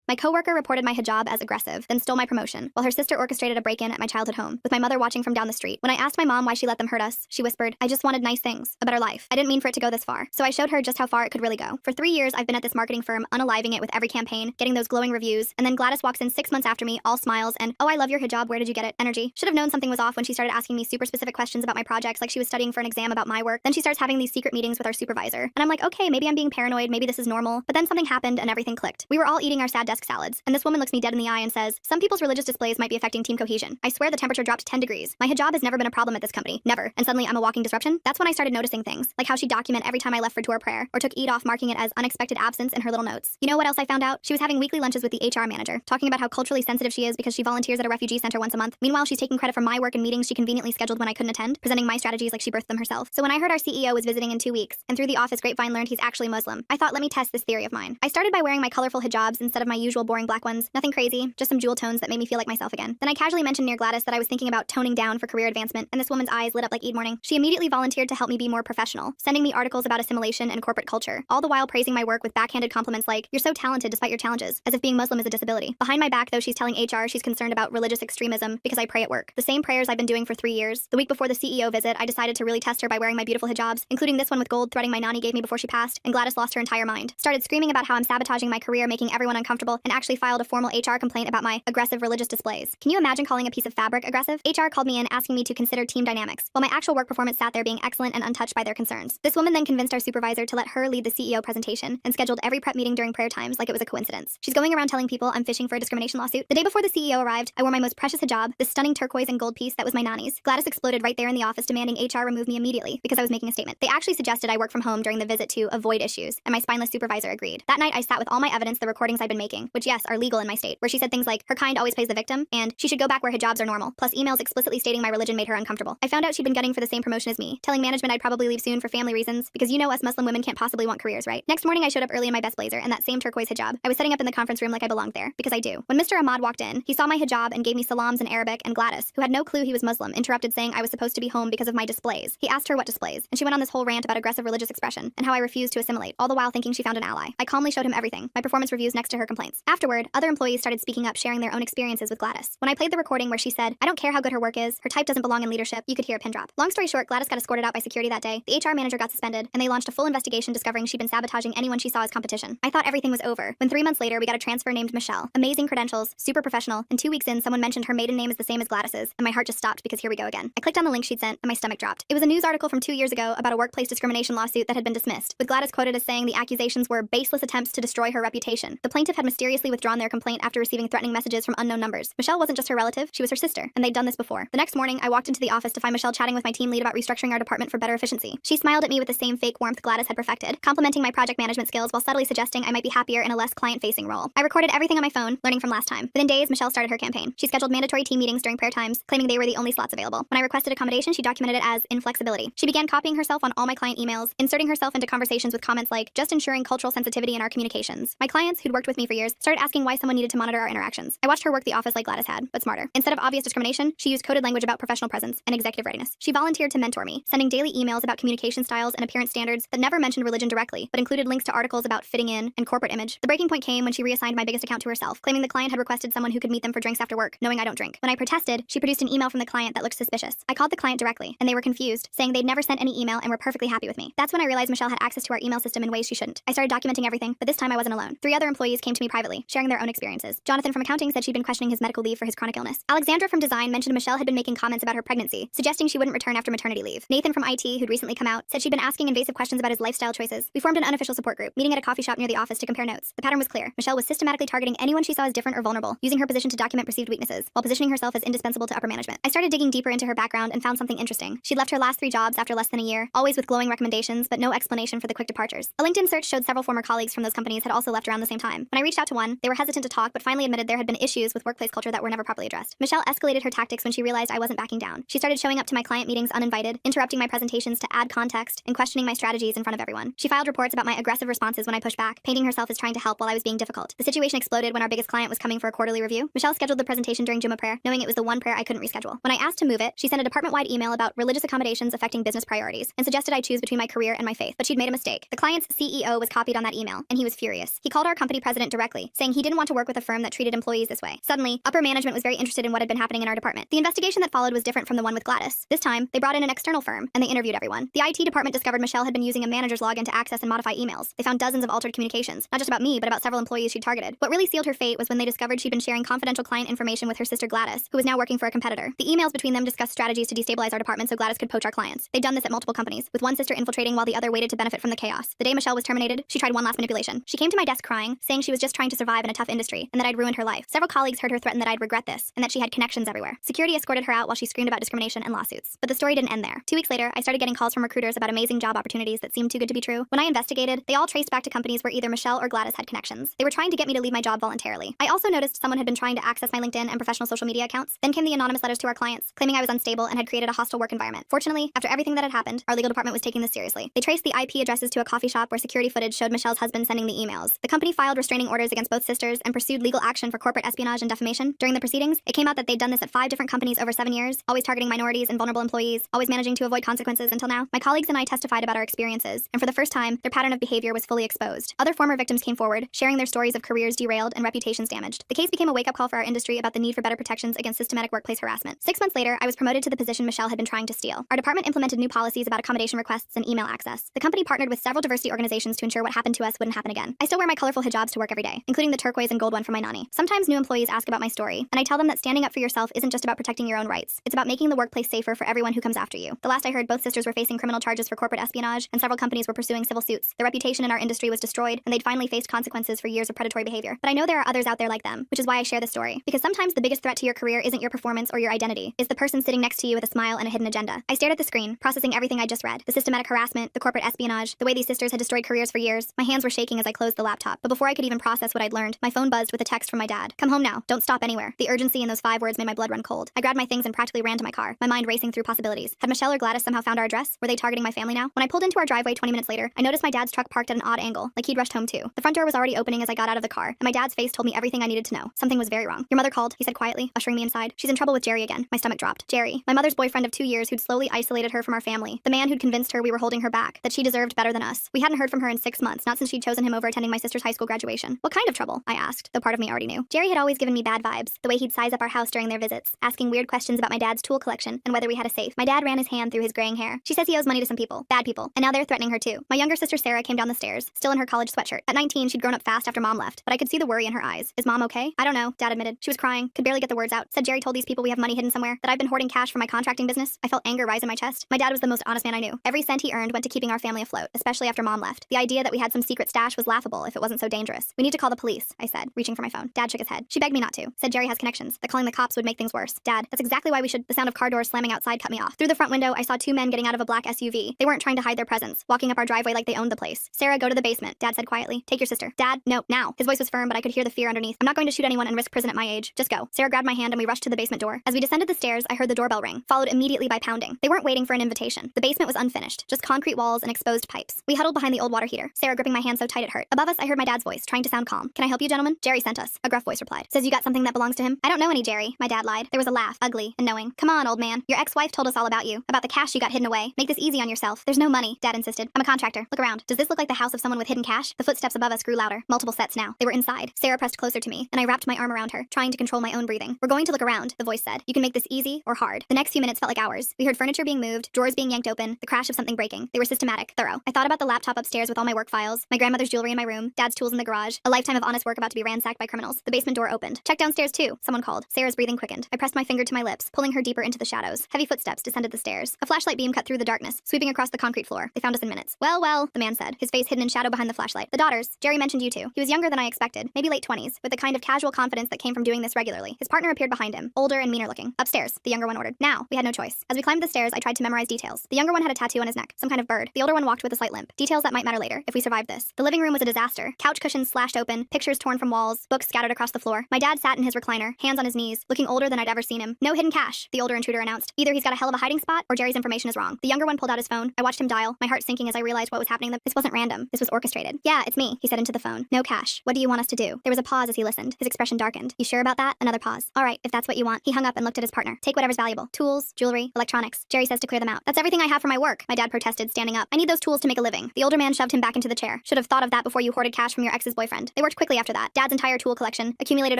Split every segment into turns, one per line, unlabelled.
My coworker reported my hijab as aggressive, then stole my promotion, while her sister orchestrated a break-in at my childhood home, with my mother watching from down the street. When I asked my mom why she let them hurt us, she whispered, "I just wanted nice things, a better life. I didn't mean for it to go this far." So I showed her just how far it could really go. For 3 years, I've been at this marketing firm, unaliving it with every campaign, getting those glowing reviews, and then Gladys walks in 6 months after me, all smiles and, "Oh, I love your hijab, where did you get it?" energy. Should have known something was off when she started asking me super specific questions about my projects like she was studying for an exam about my work. Then she starts having these secret meetings with our supervisor. And I'm like, okay, maybe I'm being paranoid, maybe this is normal. But then something happened and everything clicked. We were all eating our sad desk salads, and this woman looks me dead in the eye and says, "Some people's religious displays might be affecting team cohesion." I swear the temperature dropped 10 degrees. My hijab has never been a problem at this company. Never. And suddenly I'm a walking disruption? That's when I started noticing things, like how she'd document every time I left for tour prayer, or took Eid off marking it as unexpected absence in her little notes. You know what else I found out? She was having weekly lunches with the HR manager, talking about how culturally sensitive she is because she volunteers at a refugee center once a month. Meanwhile, she's taking credit for my work and meetings she conveniently scheduled when I couldn't attend, presenting my strategies like she birthed them herself. So when I heard our CEO was visiting in 2 weeks, and through the office grapevine learned he's actually Muslim, I thought, let me test this theory of mine. I started by wearing my colorful hijabs instead of my usual boring black ones. Nothing crazy, just some jewel tones that made me feel like myself again. Then I casually mentioned near Gladys that I was thinking about toning down for career advancement, and this woman's eyes lit up like Eid morning. She immediately volunteered to help me be more professional, sending me articles about assimilation and corporate culture, all the while praising my work with backhanded compliments like, "You're so talented despite your challenges," as if being Muslim is a disability. Behind my back, though, she's telling HR she's concerned about religious extremism because I pray at work. The same prayers I've been doing for 3 years. The week before the CEO visit, I decided to really test her by wearing my beautiful hijabs, including this one with gold threading my nani gave me before she passed, and Gladys lost her entire mind. Started screaming about how I'm sabotaging my career, making everyone uncomfortable, and actually filed a formal HR complaint about my aggressive religious displays. Can you imagine calling a piece of fabric aggressive? HR called me in asking me to consider team dynamics, while my actual work performance sat there being excellent and untouched by their concerns. This woman then convinced our supervisor to let her lead the CEO presentation and scheduled every prep meeting during prayer times like it was a coincidence. She's going around telling people I'm fishing for a discrimination lawsuit. The day before the CEO arrived, I wore my most precious hijab, this stunning turquoise and gold piece that was my nani's. Gladys exploded right there in the office demanding HR remove me immediately because I was making a statement. They actually suggested I work from home during the visit to avoid issues, and my spineless supervisor agreed. That night I sat with all my evidence, the recordings I'd been making, which yes, are legal in my state, where she said things like, "Her kind always plays the victim," and "She should go back where hijabs are normal," plus emails explicitly stating my religion made her uncomfortable. I found out she'd been gunning for the same promotion as me, telling management I'd probably leave soon for family reasons, because you know us Muslim women can't possibly want careers, right? Next morning I showed up early in my best blazer and that same turquoise hijab. I was setting up in the conference room like I belonged there, because I do. When Mr. Ahmad walked in, he saw my hijab and gave me salams in Arabic, and Gladys, who had no clue he was Muslim, interrupted saying I was supposed to be home because of my displays. He asked her what displays, and she went on this whole rant about aggressive religious expression and how I refused to assimilate, all the while thinking she found an ally. I calmly showed him everything, my performance reviews next to her complaints. Afterward, other employees started speaking up, sharing their own experiences with Gladys. When I played the recording where she said, "I don't care how good her work is, her type doesn't belong in leadership," you could hear a pin drop. Long story short, Gladys got escorted out by security that day, the HR manager got suspended, and they launched a full investigation discovering she'd been sabotaging anyone she saw as competition. I thought everything was over, when 3 months later we got a transfer named Michelle. Amazing credentials, super professional, and 2 weeks in someone mentioned her maiden name is the same as Gladys's, and my heart just stopped because here we go again. I clicked on the link she'd sent, and my stomach dropped. It was a news article from 2 years ago about a workplace discrimination lawsuit that had been dismissed, with Gladys quoted as saying the accusations were baseless attempts to destroy her reputation. The plaintiff had mysteriously withdrawn their complaint after receiving threatening messages from unknown numbers. Michelle wasn't just her relative, she was her sister, and they'd done this before. The next morning, I walked into the office to find Michelle chatting with my team lead about restructuring our department for better efficiency. She smiled at me with the same fake warmth Gladys had perfected, complimenting my project management skills while subtly suggesting I might be happier in a less client-facing role. I recorded everything on my phone, learning from last time. Within days, Michelle started her campaign. She scheduled mandatory team meetings during prayer times, claiming they were the only slots available. When I requested accommodation, she documented it as inflexibility. She began copying herself on all my client emails, inserting herself into conversations with comments like, "Just ensuring cultural sensitivity in our communications." My clients, who'd worked with me for years, started asking why someone needed to monitor our interactions. I watched her work the office like Gladys had, but smarter. Instead of obvious discrimination, she used coded language about professional presence and executive readiness. She volunteered to mentor me, sending daily emails about communication styles and appearance standards that never mentioned religion directly, but included links to articles about fitting in and corporate image. The breaking point came when she reassigned my biggest account to herself, claiming the client had requested someone who could meet them for drinks after work, knowing I don't drink. When I protested, she produced an email from the client that looked suspicious. I called the client directly, and they were confused, saying they'd never sent any email and were perfectly happy with me. That's when I realized Michelle had access to our email system in ways she shouldn't. I started documenting everything, but this time I wasn't alone. 3 other employees came to me privately, sharing their own experiences. Jonathan from accounting said she'd been questioning his medical leave for his chronic illness. Alexandra from design mentioned Michelle had been making comments about her pregnancy, suggesting she wouldn't return after maternity leave. Nathan from IT, who'd recently come out, said she'd been asking invasive questions about his lifestyle choices. We formed an unofficial support group, meeting at a coffee shop near the office to compare notes. The pattern was clear. Michelle was systematically targeting anyone she saw as different or vulnerable, using her position to document perceived weaknesses, while positioning herself as indispensable to upper management. I started digging deeper into her background and found something interesting. She'd left her last 3 jobs after less than a year, always with glowing recommendations, but no explanation for the quick departures. A LinkedIn search showed several former colleagues from those companies had also left around the same time. When I reached out to one, they were hesitant to talk, but finally admitted there had been issues with workplace culture that were never properly addressed. Michelle escalated her tactics when she realized I wasn't backing down. She started showing up to my client meetings uninvited, interrupting my presentations to add context, and questioning my strategies in front of everyone. She filed reports about my aggressive responses when I pushed back, painting herself as trying to help while I was being difficult. The situation exploded when our biggest client was coming for a quarterly review. Michelle scheduled the presentation during Jummah prayer, knowing it was the one prayer I couldn't reschedule. When I asked to move it, she sent a department-wide email about religious accommodations affecting business priorities, and suggested I choose between my career and my faith, but she'd made a mistake. The client's CEO was copied on that email, and he was furious. He called our company president directly quickly, saying he didn't want to work with a firm that treated employees this way. Suddenly, upper management was very interested in what had been happening in our department. The investigation that followed was different from the one with Gladys. This time, they brought in an external firm, and they interviewed everyone. The IT department discovered Michelle had been using a manager's login to access and modify emails. They found dozens of altered communications, not just about me, but about several employees she'd targeted. What really sealed her fate was when they discovered she'd been sharing confidential client information with her sister Gladys, who was now working for a competitor. The emails between them discussed strategies to destabilize our department so Gladys could poach our clients. They'd done this at multiple companies, with one sister infiltrating while the other waited to benefit from the chaos. The day Michelle was terminated, she tried one last manipulation. She came to my desk crying, saying she was just trying to survive in a tough industry, and that I'd ruined her life. Several colleagues heard her threaten that I'd regret this, and that she had connections everywhere. Security escorted her out while she screamed about discrimination and lawsuits. But the story didn't end there. 2 weeks later, I started getting calls from recruiters about amazing job opportunities that seemed too good to be true. When I investigated, they all traced back to companies where either Michelle or Gladys had connections. They were trying to get me to leave my job voluntarily. I also noticed someone had been trying to access my LinkedIn and professional social media accounts. Then came the anonymous letters to our clients, claiming I was unstable and had created a hostile work environment. Fortunately, after everything that had happened, our legal department was taking this seriously. They traced the IP addresses to a coffee shop where security footage showed Michelle's husband sending the emails. The company filed restraining orders against both sisters and pursued legal action for corporate espionage and defamation. During the proceedings, it came out that they'd done this at 5 different companies over 7 years, always targeting minorities and vulnerable employees, always managing to avoid consequences until now. My colleagues and I testified about our experiences, and for the first time, their pattern of behavior was fully exposed. Other former victims came forward, sharing their stories of careers derailed and reputations damaged. The case became a wake-up call for our industry about the need for better protections against systematic workplace harassment. 6 months later, I was promoted to the position Michelle had been trying to steal. Our department implemented new policies about accommodation requests and email access. The company partnered with several diversity organizations to ensure what happened to us wouldn't happen again. I still wear my colorful hijabs to work every day, including the turquoise and gold one from my nanny. Sometimes new employees ask about my story, and I tell them that standing up for yourself isn't just about protecting your own rights. It's about making the workplace safer for everyone who comes after you. The last I heard, both sisters were facing criminal charges for corporate espionage, and several companies were pursuing civil suits. Their reputation in our industry was destroyed, and they'd finally faced consequences for years of predatory behavior. But I know there are others out there like them, which is why I share this story. Because sometimes the biggest threat to your career isn't your performance or your identity. It's the person sitting next to you with a smile and a hidden agenda. I stared at the screen, processing everything I just read. The systematic harassment, the corporate espionage, the way these sisters had destroyed careers for years. My hands were shaking as I closed the laptop. But before I could even process what I'd learned, my phone buzzed with a text from my dad. "Come home now. Don't stop anywhere." The urgency in those 5 words made my blood run cold. I grabbed my things and practically ran to my car, my mind racing through possibilities. Had Michelle or Gladys somehow found our address? Were they targeting my family now? When I pulled into our driveway 20 minutes later, I noticed my dad's truck parked at an odd angle, like he'd rushed home too. The front door was already opening as I got out of the car, and my dad's face told me everything I needed to know. Something was very wrong. "Your mother called," he said quietly, ushering me inside. "She's in trouble with Jerry again." My stomach dropped. Jerry, my mother's boyfriend of 2 years who'd slowly isolated her from our family. The man who'd convinced her we were holding her back, that she deserved better than us. We hadn't heard from her in 6 months, not since she'd chosen him over attending my sister's high school graduation. "What kind of trouble?" I asked, though part of me already knew. Jerry had always given me bad vibes, the way he'd size up our house during their visits, asking weird questions about my dad's tool collection and whether we had a safe. My dad ran his hand through his graying hair. "She says he owes money to some people, bad people, and now they're threatening her too." My younger sister Sarah came down the stairs, still in her college sweatshirt. At 19, she'd grown up fast after mom left, but I could see the worry in her eyes. "Is mom okay?" "I don't know," Dad admitted. She was crying, could barely get the words out. Said Jerry told these people we have money hidden somewhere, that I've been hoarding cash for my contracting business. I felt anger rise in my chest. My dad was the most honest man I knew. Every cent he earned went to keeping our family afloat, especially after mom left. The idea that we had some secret stash was laughable if it wasn't so dangerous. "We need to call the police," I said, reaching for my phone. Dad shook his head. "She begged me not to. Said Jerry has connections, that calling the cops would make things worse." "Dad, that's exactly why we should—" The sound of car doors slamming outside cut me off. Through the front window, I saw 2 men getting out of a black SUV. They weren't trying to hide their presence, walking up our driveway like they owned the place. "Sarah, go to the basement," Dad said quietly. "Take your sister." "Dad, no, now." His voice was firm, but I could hear the fear underneath. "I'm not going to shoot anyone and risk prison at my age. Just go." Sarah grabbed my hand and we rushed to the basement door. As we descended the stairs, I heard the doorbell ring, followed immediately by pounding. They weren't waiting for an invitation. The basement was unfinished, just concrete walls and exposed pipes. We huddled behind the old water heater, Sarah gripping my hand so tight it hurt. Above us, I heard my dad's voice, trying to sound calm. "Can I help you, gentlemen?" "Jerry sent us," a gruff voice replied. "Says you got something that belongs to him?" "I don't know any Jerry," my dad lied. There was a laugh, ugly and knowing. "Come on, old man. Your ex-wife told us all about you, about the cash you got hidden away. Make this easy on yourself." "There's no money," Dad insisted. "I'm a contractor. Look around. Does this look like the house of someone with hidden cash?" The footsteps above us grew louder, multiple sets now. They were inside. Sarah pressed closer to me, and I wrapped my arm around her, trying to control my own breathing. "We're going to look around," the voice said. "You can make this easy or hard." The next few minutes felt like hours. We heard furniture being moved, drawers being yanked open, the crash of something breaking. They were systematic, thorough. I thought about the laptop upstairs with all my work files, my grandmother's jewelry in my room, Dad's tools in the garage, a lifetime of honest work about to be ransacked by criminals. The basement door opened. "Check downstairs too," someone called. Sarah's breathing quickened. I pressed my finger to my lips, pulling her deeper into the shadows. Heavy footsteps descended the stairs. A flashlight beam cut through the darkness, sweeping across the concrete floor. They found us in minutes. "Well, well," the man said, his face hidden in shadow behind the flashlight. "The daughters. Jerry mentioned you two." He was younger than I expected, maybe late 20s, with the kind of casual confidence that came from doing this regularly. His partner appeared behind him, older and meaner looking. "Upstairs," the younger one ordered. Now, we had no choice. As we climbed the stairs, I tried to memorize details. The younger one had a tattoo on his neck, some kind of bird. The older one walked with a slight limp. Details that might matter later, if we survived this. The living room was a disaster. Couch cushions slashed open, pictures torn from walls, books scattered across the floor. My dad sat in his recliner, hands on his knees, looking older than I'd ever seen him. "No hidden cash," the older intruder announced. "Either he's got a hell of a hiding spot, or Jerry's information is wrong." The younger one pulled out his phone. I watched him dial, my heart sinking as I realized what was happening. This wasn't random. This was orchestrated. "Yeah, it's me," he said into the phone. "No cash. What do you want us to do?" There was a pause as he listened. His expression darkened. "You sure about that?" Another pause. "All right, if that's what you want." He hung up and looked at his partner. "Take whatever's valuable. Tools, jewelry, electronics. Jerry says to clear them out." "That's everything I have for my work," my dad protested, standing up. "I need those tools to make a living." The older man shoved him back into the chair. "Should have thought of that before you hoarded cash from your ex's boyfriend. They worked quickly after that. Dad's entire tool collection, accumulated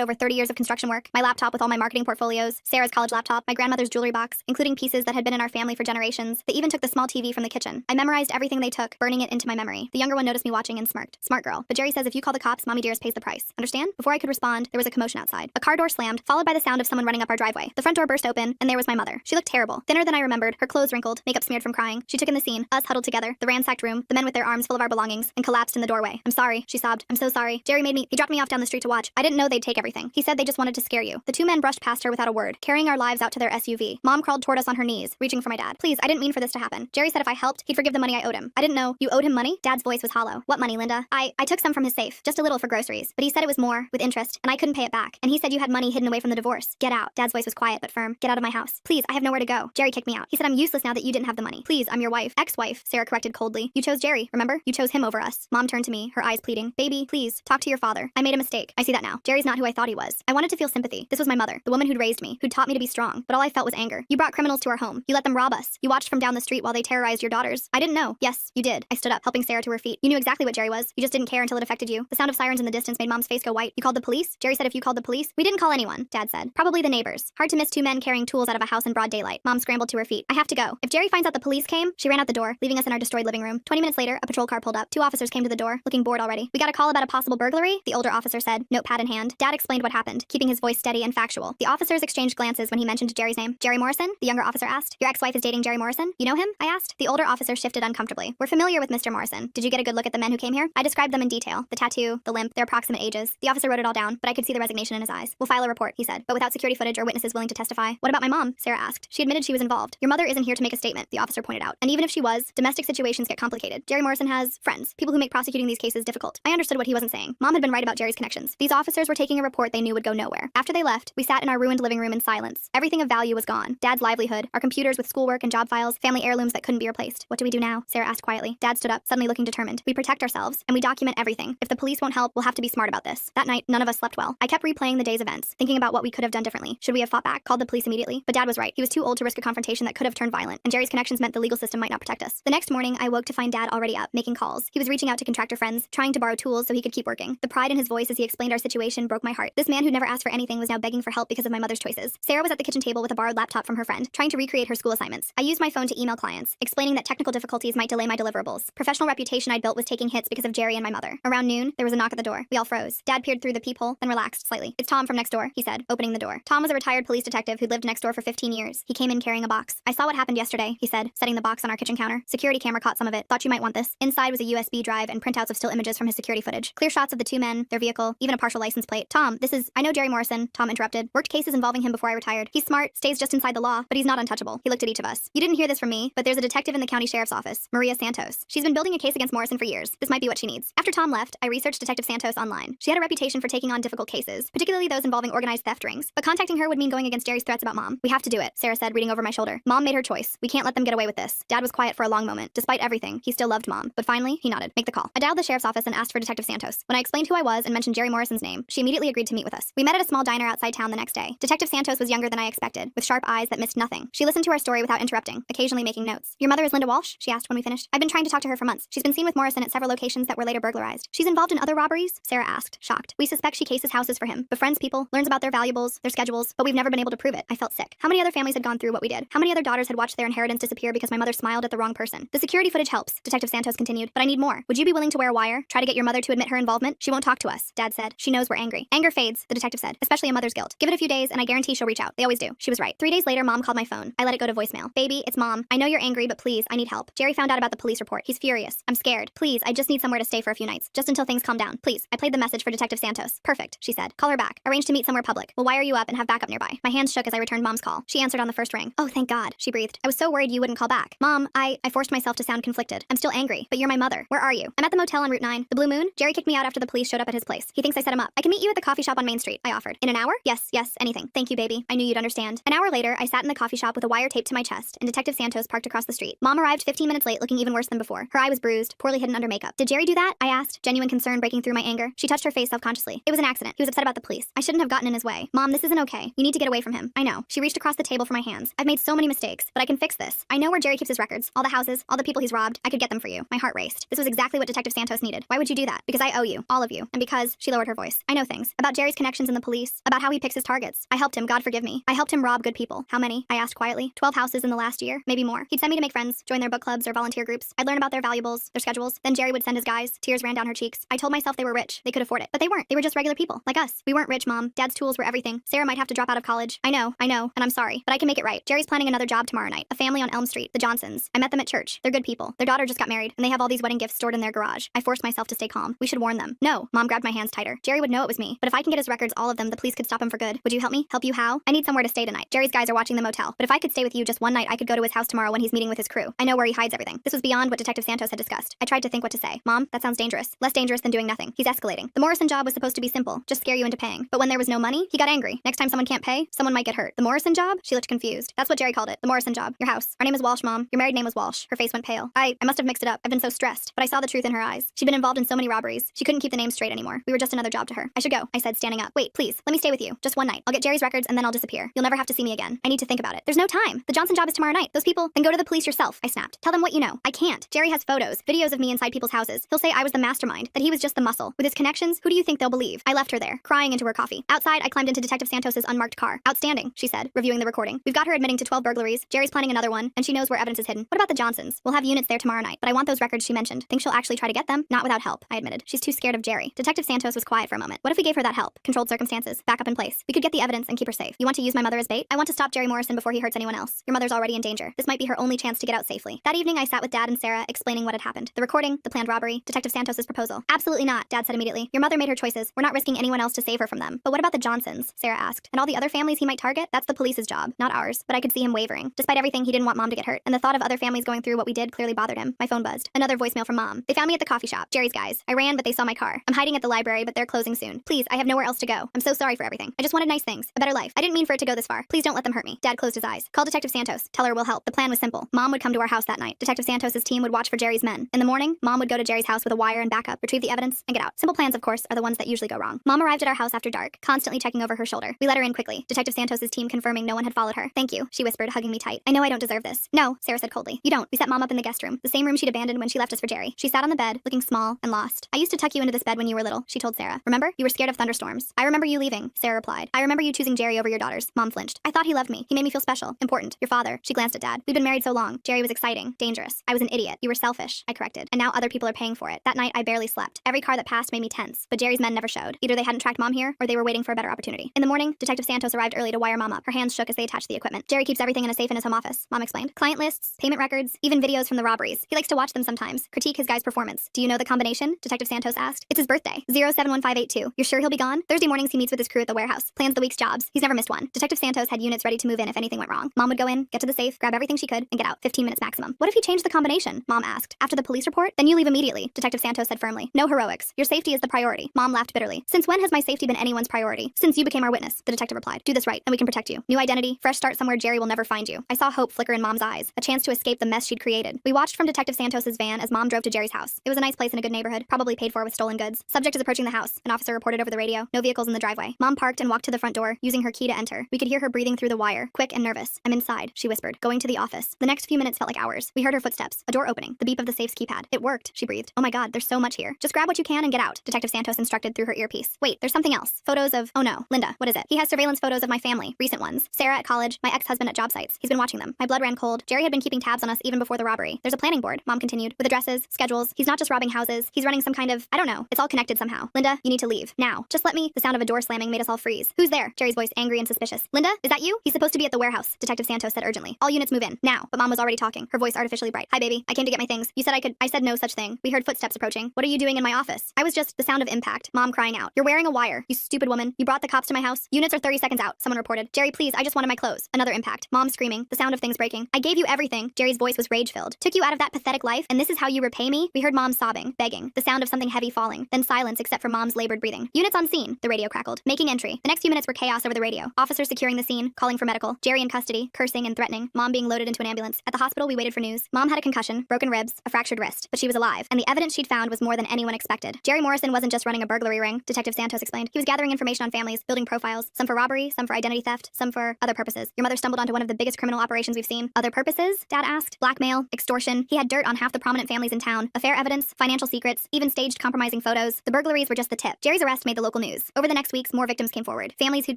over 30 years of construction work, my laptop with all my marketing portfolios, Sarah's college laptop, my grandmother's jewelry box, including pieces that had been in our family for generations. They even took the small TV from the kitchen. I memorized everything they took, burning it into my memory. The younger one noticed me watching and smirked. Smart girl. But Jerry says if you call the cops, Mommy Dearest pays the price. Understand? Before I could respond, there was a commotion outside. A car door slammed, followed by the sound of someone running up our driveway. The front door burst open, and there was my mother. She looked terrible, thinner than I remembered, her clothes wrinkled, makeup smeared from crying. She took in the scene, us huddled together, the ransacked room, the men with their arms full of our belongings, and collapsed in the doorway. I'm sorry, she sobbed. I'm so sorry. Jerry he dropped me off down the street to watch. I didn't know they'd take everything. He said they just wanted to scare you. The two men brushed past her without a word, carrying our lives out to their SUV. Mom crawled toward us on her knees, reaching for my dad. Please, I didn't mean for this to happen. Jerry said if I helped, he'd forgive the money I owed him. I didn't know. You owed him money? Dad's voice was hollow. What money, Linda? I took some from his safe, just a little for groceries, but he said it was more, with interest, and I couldn't pay it back. And he said you had money hidden away from the divorce. Get out. Dad's voice was quiet but firm. Get out of my house. Please, I have nowhere to go. Jerry kicked me out. He said I'm useless now that you didn't have the money. Please, I'm your wife. Ex-wife, Sarah corrected coldly. You chose Jerry, remember? You chose him over us. Mom turned to me, her eyes pleading. Baby, please, talk to your father. I made a mistake. I see that now. Jerry's not who I thought he was. I wanted to feel sympathy. This was my mother, the woman who'd raised me, who'd taught me to be strong, but all I felt was anger. You brought criminals to our home. You let them rob us. You watched from down the street while they terrorized your daughters. I didn't know. Yes, you did. I stood up, helping Sarah to her feet. You knew exactly what Jerry was. You just didn't care until it affected you. The sound of sirens in the distance made Mom's face go white. You called the police? Jerry said if you called the police? We didn't call anyone, Dad said. Probably the neighbors. Hard to miss two men carrying tools out of a house in broad daylight. Mom scrambled to her feet. I have to go. If Jerry finds out the police came, she ran out the door, leaving us in our destroyed living room. 20 minutes later, a patrol car pulled up. Two officers came to the door, looking bored already. We got a call about a possible burglary, the older officer said, notepad in hand. Dad explained what happened, keeping his voice steady and factual. The officers exchanged glances when he mentioned Jerry's name. Jerry Morrison? The younger officer asked. Your ex-wife is dating Jerry Morrison? You know him? I asked. The older officer shifted uncomfortably. We're familiar with Mr. Morrison. Did you get a good look at the men who came here? I described them in detail. The tattoo, the limp, their approximate ages. The officer wrote it all down, but I could see the resignation in his eyes. We'll file a report, he said, but without security footage or witnesses willing to testify. What about my mom? Sarah asked. She admitted she was involved. Your mother isn't here to make a statement, the officer pointed out. And even if she was, domestic situations get complicated. Jerry Morrison has friends, people who make prosecuting these cases difficult. I understood what he wasn't saying. Mom had been right about Jerry's connections. These officers were taking a report they knew would go nowhere. After they left, we sat in our ruined living room in silence. Everything of value was gone. Dad's livelihood, our computers with schoolwork and job files, family heirlooms that couldn't be replaced. What do we do now? Sarah asked quietly. Dad stood up, suddenly looking determined. We protect ourselves, and we document everything. If the police won't help, we'll have to be smart about this. That night, none of us slept well. I kept replaying the day's events, thinking about what we could have done differently. Should we have fought back, called the police immediately? But Dad was right. He was too old to risk a confrontation that could have turned violent, and Jerry's connections meant the legal system might not protect us. The next morning, I woke to find Dad already up, making calls. He was reaching out to contractor friends, trying to borrow tools so he could keep working. The pride in his voice as he explained our situation broke my heart. This man who never asked for anything was now begging for help because of my mother's choices. Sarah was at the kitchen table with a borrowed laptop from her friend, trying to recreate her school assignments. I used my phone to email clients, explaining that technical difficulties might delay my deliverables. Professional reputation I'd built was taking hits because of Jerry and my mother. Around noon, there was a knock at the door. We all froze. Dad peered through the peephole, then relaxed slightly. It's Tom from next door, he said, opening the door. Tom was a retired police detective who'd lived next door for 15 years. He came in carrying a box. I saw what happened yesterday, he said, setting the box on our kitchen counter. Security camera caught some of it. Thought you might want this. Inside was a USB drive and printouts of still images from his security footage. Clear shots of the two men, their vehicle, even a partial license plate. Tom, I know Jerry Morrison, Tom interrupted. Worked cases involving him before I retired. He's smart, stays just inside the law, but he's not untouchable. He looked at each of us. You didn't hear this from me, but there's a detective in the county sheriff's office, Maria Santos. She's been building a case against Morrison for years. This might be what she needs. After Tom left, I researched Detective Santos online. She had a reputation for taking on difficult cases, particularly those involving organized theft rings. But contacting her would mean going against Jerry's threats about Mom. We have to do it, Sarah said, reading over my shoulder. Mom made her choice. We can't let them get away with this. Dad was quiet for a long moment. Despite everything, he still loved Mom. But finally, he nodded. Make the call. I dialed the sheriff's office and asked for Detective Santos. When I explained who I was and mentioned Jerry Morrison's name, she immediately agreed to meet with us. We met at a small diner outside town the next day. Detective Santos was younger than I expected, with sharp eyes that missed nothing. She listened to our story without interrupting, occasionally making notes. Your mother is Linda Walsh? She asked when we finished. I've been trying to talk to her for months. She's been seen with Morrison at several locations that were later burglarized. She's involved in other robberies? Sarah asked, shocked. We suspect she cases houses for him, befriends people, learns about their valuables, their schedules, but we've never been able to prove it. I felt sick. How many other families had gone through what we did? How many other daughters had watched their inheritance disappear because my mother smiled at the wrong person? The security footage helps, Detective Santos continued, but I need more. Would you be willing to wear a wire? Try to get your mother to admit her involvement? She won't talk to us, Dad said. She knows we're angry. Anger fades, the detective said, especially a mother's guilt. Give it a few days and I guarantee she'll reach out. They always do. She was right. 3 days later, Mom called my phone. I let it go to voicemail. Baby, it's Mom. I know you're angry, but please, I need help. Jerry found out about the police report. He's furious. I'm scared. Please, I just need somewhere to stay for a few nights, just until things calm down. Please. I played the message for Detective Santos. Perfect, she said. Call her back. Arrange to meet somewhere public. We'll wire you up and have backup nearby. My hands shook as I returned Mom's call. She answered on the first ring. Oh, thank God, she breathed. I was so worried you wouldn't call back. Mom, I forced myself to sound conflicted. I'm still angry, but you're my mother. Where are you? I'm at the motel on Route 9. The Blue Moon? Jerry kicked me out after the police showed up at his place. He thinks I set him up. I can meet you at the coffee shop on Main Street, I offered. In an hour? Yes, anything. Thank you, baby. I knew you'd understand. An hour later, I sat in the coffee shop with a wire taped to my chest, and Detective Santos parked across the street. Mom arrived 15 minutes late, looking even worse than before. Her eye was bruised, poorly hidden under makeup. Did Jerry do that? I asked, genuine concern breaking through my anger. She touched her face self-consciously. It was an accident. He was upset about the police. I shouldn't have gotten in his way. Mom, this isn't okay. You need to get away from him. I know. She reached across the table for my hands. I've made so many mistakes, but I can fix this. I know where Jerry keeps his records. All the houses, all the people he's robbed. I could get them for you. My heart raced. This was exactly what Detective Santos needed. Why would you do that? Because I owe you. All all of you, and because, she lowered her voice, I know things. About Jerry's connections in the police, about how he picks his targets. I helped him, God forgive me. I helped him rob good people. How many? I asked quietly. 12 houses in the last year, maybe more. He'd send me to make friends, join their book clubs or volunteer groups. I'd learn about their valuables, their schedules. Then Jerry would send his guys. Tears ran down her cheeks. I told myself they were rich. They could afford it. But they weren't. They were just regular people, like us. We weren't rich, Mom. Dad's tools were everything. Sarah might have to drop out of college. I know, and I'm sorry, but I can make it right. Jerry's planning another job tomorrow night. A family on Elm Street, the Johnsons. I met them at church. They're good people. Their daughter just got married, and they have all these wedding gifts stored in their garage. I forced myself to stay calm. We should warn them. No. Mom grabbed my hands tighter. Jerry would know it was me. But if I can get his records, all of them, the police could stop him for good. Would you help me? Help you how? I need somewhere to stay tonight. Jerry's guys are watching the motel. But if I could stay with you just one night, I could go to his house tomorrow when he's meeting with his crew. I know where he hides everything. This was beyond what Detective Santos had discussed. I tried to think what to say. Mom, that sounds dangerous. Less dangerous than doing nothing. He's escalating. The Morrison job was supposed to be simple. Just scare you into paying. But when there was no money, he got angry. Next time someone can't pay, someone might get hurt. The Morrison job? She looked confused. That's what Jerry called it. The Morrison job. Your house. Our name is Walsh, Mom. Your married name was Walsh. Her face went pale. I must have mixed it up. I've been so stressed. But I saw the truth in her eyes. She'd been involved in so many robberies. She couldn't keep the name straight anymore. We were just another job to her. I should go, I said, standing up. Wait, please. Let me stay with you. Just one night. I'll get Jerry's records and then I'll disappear. You'll never have to see me again. I need to think about it. There's no time. The Johnson job is tomorrow night. Those people, then go to the police yourself, I snapped. Tell them what you know. I can't. Jerry has photos, videos of me inside people's houses. He'll say I was the mastermind, that he was just the muscle. With his connections, who do you think they'll believe? I left her there, crying into her coffee. Outside, I climbed into Detective Santos's unmarked car. Outstanding, she said, reviewing the recording. We've got her admitting to 12 burglaries. Jerry's planning another one, and she knows where evidence is hidden. What about the Johnsons? We'll have units there tomorrow night, but I want those records she mentioned. Think she'll actually try to get them? Not without help, I admitted. She's too scared of Jerry. Detective Santos was quiet for a moment. What if we gave her that help? Controlled circumstances, backup in place. We could get the evidence and keep her safe. You want to use my mother as bait? I want to stop Jerry Morrison before he hurts anyone else. Your mother's already in danger. This might be her only chance to get out safely. That evening, I sat with Dad and Sarah, explaining what had happened. The recording, the planned robbery, Detective Santos's proposal. Absolutely not, Dad said immediately. Your mother made her choices. We're not risking anyone else to save her from them. But what about the Johnsons? Sarah asked. And all the other families he might target? That's the police's job, not ours. But I could see him wavering. Despite everything, he didn't want Mom to get hurt. And the thought of other families going through what we did clearly bothered him. My phone buzzed. Another voicemail from Mom. They found me at the coffee shop. Jerry's guys. I ran, but they saw my car. I'm hiding at the library, but they're closing soon. Please, I have nowhere else to go. I'm so sorry for everything. I just wanted nice things. A better life. I didn't mean for it to go this far. Please don't let them hurt me. Dad closed his eyes. Call Detective Santos. Tell her we'll help. The plan was simple. Mom would come to our house that night. Detective Santos's team would watch for Jerry's men. In the morning, Mom would go to Jerry's house with a wire and backup, retrieve the evidence, and get out. Simple plans, of course, are the ones that usually go wrong. Mom arrived at our house after dark, constantly checking over her shoulder. We let her in quickly. Detective Santos's team confirming no one had followed her. Thank you, she whispered, hugging me tight. I know I don't deserve this. No, Sarah said coldly. You don't. We set Mom up in the guest room, the same room she'd abandoned when she left us for Jerry. She sat on the bed, looking small and lost. I used to tuck you into this bed when you were little, she told Sarah. Remember? You were scared of thunderstorms. I remember you leaving, Sarah replied. I remember you choosing Jerry over your daughters. Mom flinched. I thought he loved me. He made me feel special, important. Your father. She glanced at Dad. We'd been married so long. Jerry was exciting, dangerous. I was an idiot. You were selfish, I corrected. And now other people are paying for it. That night, I barely slept. Every car that passed made me tense, but Jerry's men never showed. Either they hadn't tracked Mom here, or they were waiting for a better opportunity. In the morning, Detective Santos arrived early to wire Mom up. Her hands shook as they attached the equipment. Jerry keeps everything in a safe in his home office, Mom explained. Client lists, payment records, even videos from the robberies. He likes to watch them sometimes, critique his guy's performance. Do you know the combination? Detective Santos asked. It's his birthday. 071582. You're sure he'll be gone? Thursday mornings he meets with his crew at the warehouse. Plans the week's jobs. He's never missed one. Detective Santos had units ready to move in if anything went wrong. Mom would go in, get to the safe, grab everything she could, and get out. 15 minutes maximum. What if he changed the combination? Mom asked. After the police report? Then you leave immediately, Detective Santos said firmly. No heroics. Your safety is the priority. Mom laughed bitterly. Since when has my safety been anyone's priority? Since you became our witness, the detective replied. Do this right, and we can protect you. New identity, fresh start somewhere Jerry will never find you. I saw hope flicker in Mom's eyes, a chance to escape the mess she'd created. We watched from Detective Santos's van as Mom drove to Jerry's house. It was a nice place in a good neighborhood, probably paid for with stolen goods. Subject is approaching the house. An officer reported over the radio. No vehicles in the driveway. Mom parked and walked to the front door, using her key to enter. We could hear her breathing through the wire, quick and nervous. I'm inside, she whispered, going to the office. The next few minutes felt like hours. We heard her footsteps, a door opening, the beep of the safe's keypad. It worked, she breathed. Oh my God, there's so much here. Just grab what you can and get out, Detective Santos instructed through her earpiece. Wait, there's something else. Photos of, oh no, Linda, what is it? He has surveillance photos of my family, recent ones. Sarah at college, my ex-husband at job sites. He's been watching them. My blood ran cold. Jerry had been keeping tabs on us even before the robbery. There's a planning board, Mom continued, with addresses, schedules. He's not just robbing houses. He's running some kind of, I don't know. It's all connected somehow. Linda, you need to leave. Now. Just let me. The sound of a door slamming made us all freeze. Who's there? Jerry's voice angry and suspicious. Linda, is that you? He's supposed to be at the warehouse, Detective Santos said urgently. All units move in. Now. But Mom was already talking, her voice artificially bright. Hi, baby. I came to get my things. You said I could. I said no such thing. We heard footsteps approaching. What are you doing in my office? I was just the sound of impact. Mom crying out. You're wearing a wire. You stupid woman. You brought the cops to my house. Units are 30 seconds out. Someone reported. Jerry, please. I just wanted my clothes. Another impact. Mom screaming. The sound of things breaking. I gave you everything. Jerry's voice was rage-filled. Took you out of that pathetic life, and this is how you repay me? We heard Mom sobbing, begging. The sound of something heavy falling. Then silence except for Mom's labored breathing. Units on scene. The radio crackled. Making entry. The next few minutes were chaos over the radio. Officers securing the scene, calling for medical. Jerry in custody, cursing and threatening. Mom being loaded into an ambulance. At the hospital, we waited for news. Mom had a concussion, broken ribs, a fractured wrist, but she was alive, and the evidence she'd found was more than anyone expected. Jerry Morrison wasn't just running a burglary ring, Detective Santos explained. He was gathering information on families, building profiles, some for robbery, some for identity theft, some for other purposes. Your mother stumbled onto one of the biggest criminal operations we've seen. Other purposes? Dad asked. Blackmail, extortion. He had dirt on half the prominent families in town, affair evidence, financial secrets, even staged compromising photos. The burglaries were just the tip. Jerry's arrest made the local news. Over the next weeks, more victims came forward. Families who'd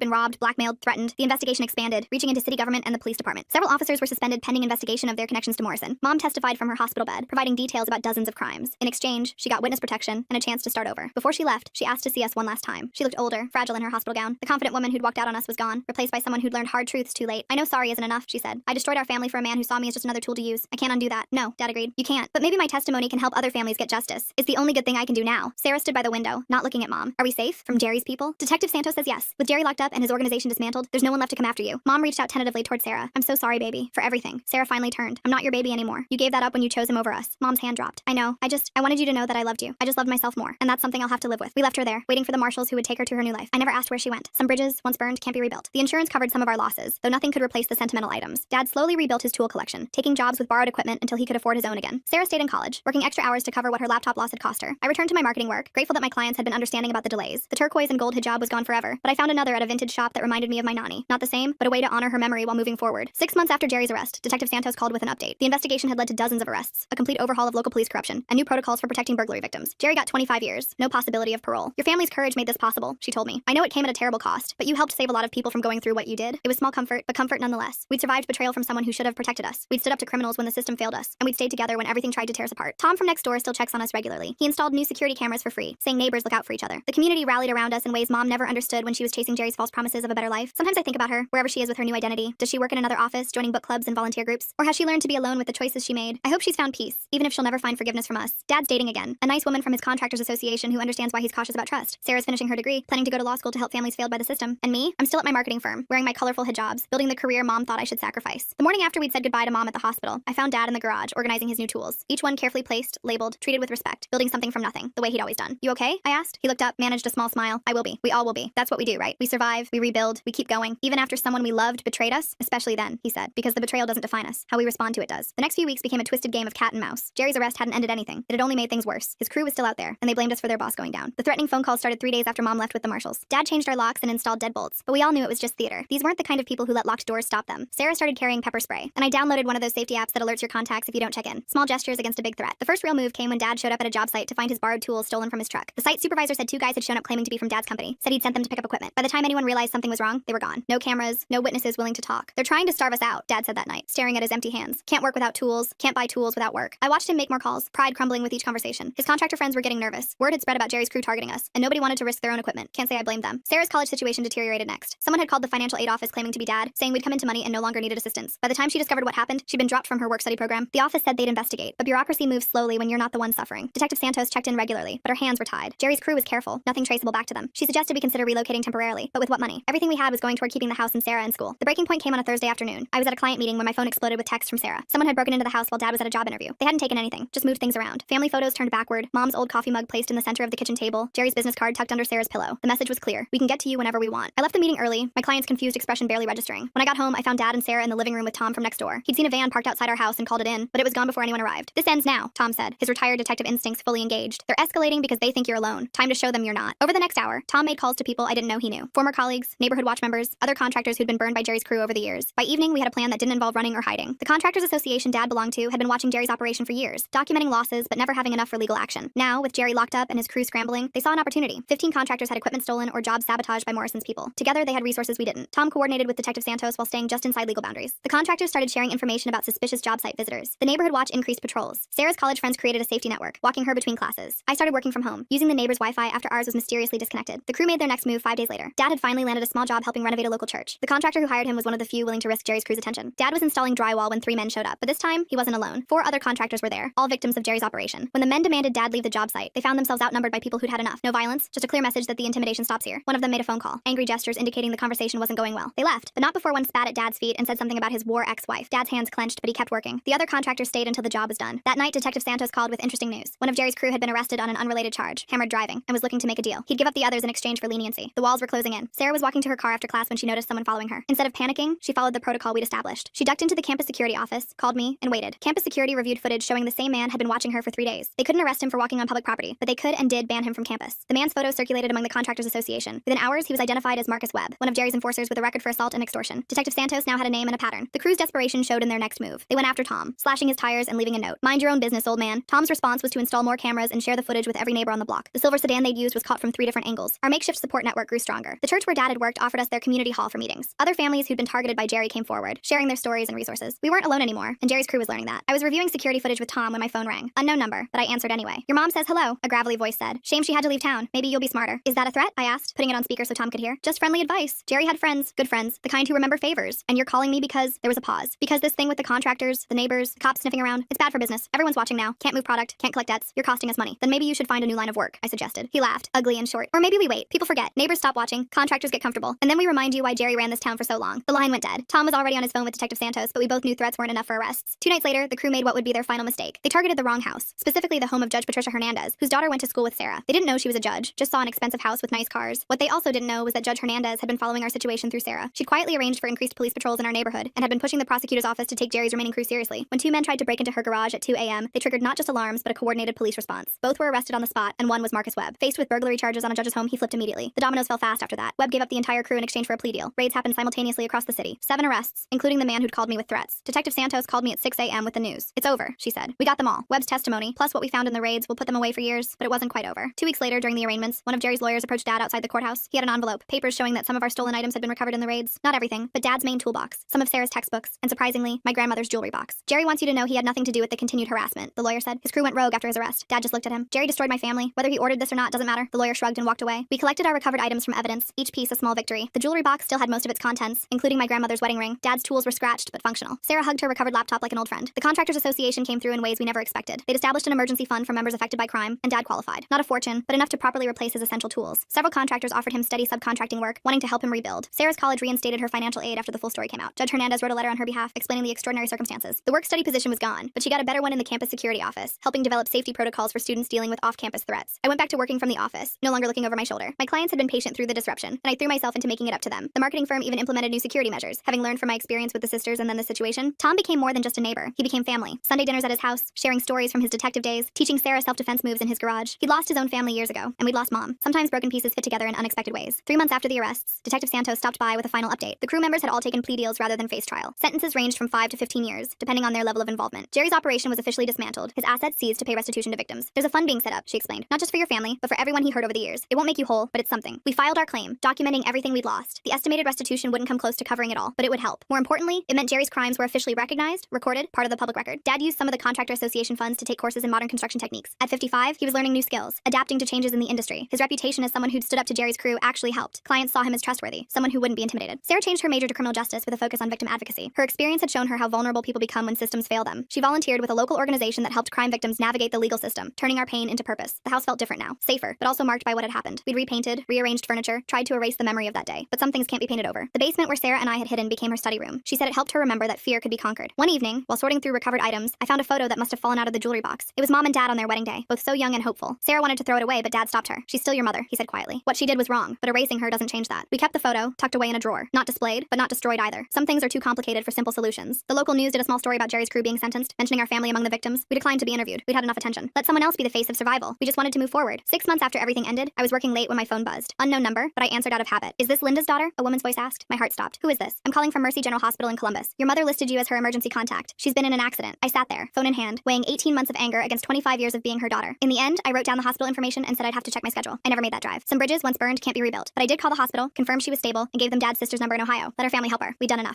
been robbed, blackmailed, threatened. The investigation expanded, reaching into city government and the police department. Several officers were suspended pending investigation of their connections to Morrison. Mom testified from her hospital bed, providing details about dozens of crimes. In exchange, she got witness protection and a chance to start over. Before she left, she asked to see us one last time. She looked older, fragile in her hospital gown. The confident woman who'd walked out on us was gone, replaced by someone who'd learned hard truths too late. I know sorry isn't enough, she said. I destroyed our family for a man who saw me as just another tool to use. I can't undo that. No, Dad agreed. You can't. But maybe my testimony can help other families get justice. It's the only good thing I can do now. Sarah stood by the window, not looking at Mom. Are we safe from Jerry's people? Detective Santos says yes. With Jerry locked up and his organization dismantled, there's no one left to come after you. Mom reached out tentatively toward Sarah. I'm so sorry, baby, for everything. Sarah finally turned. I'm not your baby anymore. You gave that up when you chose him over us. Mom's hand dropped. I know. I wanted you to know that I loved you. I just loved myself more. And that's something I'll have to live with. We left her there, waiting for the marshals who would take her to her new life. I never asked where she went. Some bridges, once burned, can't be rebuilt. The insurance covered some of our losses, though nothing could replace the sentimental items. Dad slowly rebuilt his tool collection, taking jobs with borrowed equipment until he could afford his own again. Sarah stayed in college, working extra hours to cover what her laptop loss had cost her. I returned to my marketing work, grateful that my clients had been understanding about the delays. The turquoise and gold hijab was gone forever, but I found another at a vintage shop that reminded me of my nanny. Not the same, but a way to honor her memory while moving forward. 6 months after Jerry's arrest, Detective Santos called with an update. The investigation had led to dozens of arrests, a complete overhaul of local police corruption, and new protocols for protecting burglary victims. Jerry got 25 years, no possibility of parole. Your family's courage made this possible, she told me. I know it came at a terrible cost, but you helped save a lot of people from going through what you did. It was small comfort, but comfort nonetheless. We'd survived betrayal from someone who should have protected us. We'd stood up to criminals when the system failed us, and we'd stayed together when everything tried to tear us apart. Tom from next door still checks on us regularly. He installed new security cameras for free, saying neighbors look out for each other. The community rallied around us in ways Mom never understood when she was chasing Jerry's false promises of a better life. Sometimes I think about her, wherever she is with her new identity. Does she work in another office, joining book clubs and volunteer groups? Or has she learned to be alone with the choices she made? I hope she's found peace, even if she'll never find forgiveness from us. Dad's dating again. A nice woman from his contractors association who understands why he's cautious about trust. Sarah's finishing her degree, planning to go to law school to help families failed by the system. And me? I'm still at my marketing firm, wearing my colorful hijabs, building the career Mom thought I should sacrifice. The morning after we'd said goodbye to Mom at the hospital, I found Dad in the garage, organizing his new tools. Each one carefully placed, labeled, treated with respect, building something from nothing, the way he'd always done. You okay? I asked. He looked up, managed a small smile. I will be. We all will be. That's what we do, right? We survive, we rebuild, we keep going. Even after someone we loved betrayed us, especially then, he said, because the betrayal doesn't define us. How we respond to it does. The next few weeks became a twisted game of cat and mouse. Jerry's arrest hadn't ended anything. It had only made things worse. His crew was still out there, and they blamed us for their boss going down. The threatening phone calls started 3 days after Mom left with the marshals. Dad changed our locks and installed deadbolts, but we all knew it was just theater. These weren't the kind of people who let locked doors stop them. Sarah started carrying pepper spray, and I downloaded one of those safety apps that alerts your contacts if you don't check in. Small gestures against a big threat. The first real move came when Dad showed up at a job site to find his borrowed tools stolen from his truck. The site supervisor said 2 guys had shown up claiming to be from Dad's company, said he'd sent them to pick up equipment. By the time anyone realized something was wrong, they were gone. No cameras, no witnesses willing to talk. They're trying to starve us out, Dad said that night, staring at his empty hands. Can't work without tools, can't buy tools without work. I watched him make more calls, pride crumbling with each conversation. His contractor friends were getting nervous. Word had spread about Jerry's crew targeting us, and nobody wanted to risk their own equipment. Can't say I blamed them. Sarah's college situation deteriorated next. Someone had called the financial aid office claiming to be Dad, saying we'd come into money and no longer needed assistance. By the time she discovered what happened, she'd been dropped from her work-study program. The office said they'd investigate, but bureaucracy moves slowly when you're not the one suffering. Detective Santos checked in regularly, but her hands were tied. Jerry's crew was careful, nothing traceable back to them. She suggested we consider relocating temporarily, but with what money? Everything we had was going toward keeping the house and Sarah in school. The breaking point came on a Thursday afternoon. I was at a client meeting when my phone exploded with text from Sarah. Someone had broken into the house while Dad was at a job interview. They hadn't taken anything, just moved things around. Family photos turned backward, Mom's old coffee mug placed in the center of the kitchen table, Jerry's business card tucked under Sarah's pillow. The message was clear. We can get to you whenever we want. I left the meeting early, my client's confused expression barely registering. When I got home, I found Dad and Sarah in the living room with Tom from next door. He'd seen a van parked outside our house and called it in, but it was gone before anyone arrived. This ends now, Tom said, his retired detective instincts fully engaged. They're escalating because they think you're alone. Time to show them you're not. Over the next hour, Tom made calls to people I didn't know he knew. Former colleagues, neighborhood watch members, other contractors who'd been burned by Jerry's crew over the years. By evening, we had a plan that didn't involve running or hiding. The contractors association Dad belonged to had been watching Jerry's operation for years, documenting losses but never having enough for legal action. Now, with Jerry locked up and his crew scrambling, they saw an opportunity. 15 contractors had equipment stolen or jobs sabotaged by Morrison's people. Together, they had resources we didn't. Tom coordinated with Detective Santos while staying just inside legal boundaries. The contractors started sharing information about suspicious job site visitors. The neighborhood watch increased patrols. Sarah's college friends created a safety network, walking her between classes. I started working from home, using the neighbor's Wi-Fi after ours was mysteriously disconnected. The crew made their next move 5 days later. Dad had finally landed a small job helping renovate a local church. The contractor who hired him was one of the few willing to risk Jerry's crew's attention. Dad was installing drywall when 3 men showed up, but this time, he wasn't alone. 4 other contractors were there, all victims of Jerry's operation. When the men demanded Dad leave the job site, they found themselves outnumbered by people who'd had enough. No violence, just a clear message that the intimidation stops here. One of them made a phone call, angry gestures indicating the conversation wasn't going well. They left, but not before one spat at Dad's feet and said something about his war ex-wife. Dad's hands clenched, but he kept working. The other contractors stayed until the job was done. That night, Detective Santos called with interesting news. One of Jerry's crew had been arrested on an unrelated charge, hammered driving, and was looking to make a deal. He'd give up the others in exchange for leniency. The walls were closing in. Sarah was walking to her car after class when she noticed someone following her. Instead of panicking, she followed the protocol we'd established. She ducked into the campus security office, called me, and waited. Campus security reviewed footage showing the same man had been watching her for 3 days. They couldn't arrest him for walking on public property, but they could and did ban him from campus. The man's photo circulated among the Contractors Association. Within hours, he was identified as Marcus Webb, one of Jerry's enforcers with a record for assault and extortion. Detective Santos now had a name and a pattern. The crew's desperation showed in their next move. They went after Tom, slashing his tires and leaving a note. Mind your own business, old man. Tom's response was to install more cameras and share the footage with with every neighbor on the block. The silver sedan they'd used was caught from 3 different angles. Our makeshift support network grew stronger. The church where Dad had worked offered us their community hall for meetings. Other families who'd been targeted by Jerry came forward, sharing their stories and resources. We weren't alone anymore, and Jerry's crew was learning that. I was reviewing security footage with Tom when my phone rang. Unknown number, but I answered anyway. "Your mom says hello," a gravelly voice said. "Shame she had to leave town. Maybe you'll be smarter." "Is that a threat?" I asked, putting it on speaker so Tom could hear. "Just friendly advice. Jerry had friends, good friends, the kind who remember favors. And you're calling me because..." There was a pause. "Because this thing with the contractors, the neighbors, the cops sniffing around, it's bad for business. Everyone's watching now. Can't move product, can't collect debts. You're costing us money. Then maybe you should find a new line of work," I suggested. He laughed, ugly and short. "Or maybe we wait. People forget. Neighbors stop watching. Contractors get comfortable. And then we remind you why Jerry ran this town for so long." The line went dead. Tom was already on his phone with Detective Santos, but we both knew threats weren't enough for arrests. 2 nights later, the crew made what would be their final mistake. They targeted the wrong house, specifically the home of Judge Patricia Hernandez, whose daughter went to school with Sarah. They didn't know she was a judge, just saw an expensive house with nice cars. What they also didn't know was that Judge Hernandez had been following our situation through Sarah. She'd quietly arranged for increased police patrols in our neighborhood and had been pushing the prosecutor's office to take Jerry's remaining crew seriously. When 2 men tried to break into her garage at 2 a.m., they triggered not just alarms, but a coordinated police response. Both were arrested on the spot, and one was Marcus Webb. Faced with burglary charges on a judge's home, he flipped immediately. The dominoes fell fast after that. Webb gave up the entire crew in exchange for a plea deal. Raids happened simultaneously across the city. 7 arrests, including the man who'd called me with threats. Detective Santos called me at 6 a.m. with the news. "It's over," she said. "We got them all. Webb's testimony, plus what we found in the raids, will put them away for years." But it wasn't quite over. 2 weeks later, during the arraignments, one of Jerry's lawyers approached Dad outside the courthouse. He had an envelope, papers showing that some of our stolen items had been recovered in the raids. Not everything, but Dad's main toolbox, some of Sarah's textbooks, and surprisingly, my grandmother's jewelry box. "Jerry wants you to know he had nothing to do with the continued harassment," the lawyer said. "His crew went rogue after his arrest." Dad just looked at him. "Jerry destroyed my family. Whether he ordered this or not doesn't matter." The lawyer shrugged and walked away. We collected our recovered items from evidence, each piece a small victory. The jewelry box still had most of its contents, including my grandmother's wedding ring. Dad's tools were scratched, but functional. Sarah hugged her recovered laptop like an old friend. The Contractors Association came through in ways we never expected. They'd established an emergency fund for members affected by crime, and Dad qualified. Not a fortune, but enough to properly replace his essential tools. Several contractors offered him steady subcontracting work, wanting to help him rebuild. Sarah's college reinstated her financial aid after the full story came out. Judge Hernandez wrote a letter on her behalf explaining the extraordinary circumstances. The work-study position was gone, but she got a better one in the campus security office, helping develop safety protocols for students dealing with off-campus threats. I went back to working from the office, no longer looking over my shoulder. My clients had been patient through the disruption, and I threw myself into making it up to them. The marketing firm even implemented new security measures. Having learned from my experience with the sisters and then the situation, Tom became more than just a neighbor. He became family. Sunday dinners at his house, sharing stories from his detective days, teaching Sarah self-defense moves in his garage. He'd lost his own family years ago, and we'd lost Mom. Sometimes broken pieces fit together in unexpected ways. 3 months after the arrests, Detective Santos stopped by with a final update. The crew members had all taken plea deals rather than face trial. Sentences ranged from 5 to 15 years, depending on their level of involvement. Jerry's operation was officially dismantled, his assets seized to pay restitution to victims. "There's a fund being set up," she explained. "Not just for your family, but for everyone he hurt over the years. It won't make you whole, but it's something." We filed our claim, documenting everything we'd lost. The estimated restitution wouldn't come close to covering it all, but it would help. More importantly, it meant Jerry's crimes were officially recognized, recorded, part of the public record. Dad used some of the Contractor Association funds to take courses in modern construction techniques. At 55, he was learning new skills, adapting to changes in the industry. His reputation as someone who'd stood up to Jerry's crew actually helped. Clients saw him as trustworthy, someone who wouldn't be intimidated. Sarah changed her major to criminal justice with a focus on victim advocacy. Her experience had shown her how vulnerable people become when systems fail them. She volunteered with a local organization that helped crime victims navigate the legal system, turning our pain into purpose. The house felt different now, safer, but also marked by what had happened. We'd repainted, rearranged furniture, tried to erase the memory of that day. But some things can't be painted over. The basement where Sarah and I had hidden became her study room. She said it helped her remember that fear could be conquered. One evening, while sorting through recovered items, I found a photo that must have fallen out of the jewelry box. It was Mom and Dad on their wedding day, both so young and hopeful. Sarah wanted to throw it away, but Dad stopped her. "She's still your mother," he said quietly. What she did was wrong, but erasing her doesn't change that. We kept the photo, tucked away in a drawer. Not displayed, but not destroyed either. Some things are too complicated for simple solutions. The local news did a small story about Jerry's crew being sentenced, mentioning our family among the victims. We declined to be interviewed. We'd had enough attention. Let someone else be the face of survival. We just wanted to move forward. 6 months after everything ended, I was working late when my phone buzzed. Unknown number, but I answered out of habit. "Is this Linda's daughter?" a woman's voice asked. My heart stopped. "Who is this?" "I'm calling from Mercy General Hospital in Columbus. Your mother listed you as her emergency contact. She's been in an accident." I sat there, phone in hand, weighing 18 months of anger against 25 years of being her daughter. In the end, I wrote down the hospital information and said I'd have to check my schedule. I never made that drive. Some bridges, once burned, can't be rebuilt. But I did call the hospital, confirm she was stable, and gave them Dad's sister's number in Ohio. Let her family help her. We'd done enough.